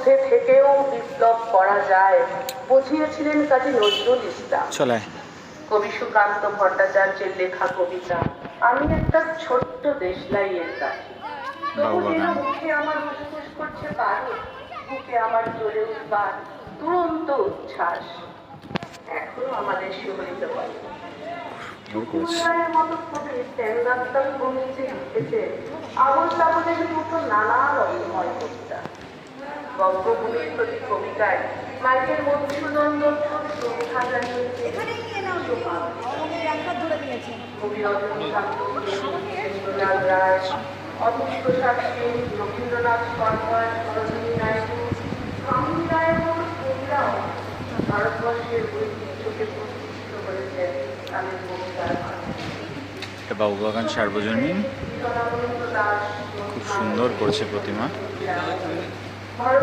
মধ্যে থেকেও বিপ্লব করা যায় বুঝিয়েছিলেন কাজী নজরুল ইসলাম। কবি সুকান্ত ভট্টাচার্যের লেখা কবিতা আমি একটা ছোট্ট দেশলাইয়ের কাছে, তবু যেন মুখে আমার ফুসফুস করছে বারুদ, বুকে আমার জ্বলে উঠবার দুরন্ত উচ্ছ্বাস। এখনো আমাদের শিহরিত করে ফুলরায়ের মতো কবি তেন্দাত্তার ভঙ্গিতে লিখেছে আবল তাবলের মতো নানা রকময় কবিতা। বঙ্গভূমির প্রতি কবিতায় মাইকেল মধুসূদন দত্ত শ্রদ্ধা জানিয়েছে কবি রজনী কান্ত, রবীন্দ্রনাথ রায়, অতুল প্রসাদ সেন, রবীন্দ্রনাথ সরকার, সরোজিনী নাইডু, স্বামী রায়ের মতো কবিরাও ভারতবর্ষের ঐতিহ্যকে প্রতিষ্ঠিত করেছেন তাদের কবিতার মাধ্যমে। বাবুবাগান সার্বজনীন খুব সুন্দর করছে প্রতিমা।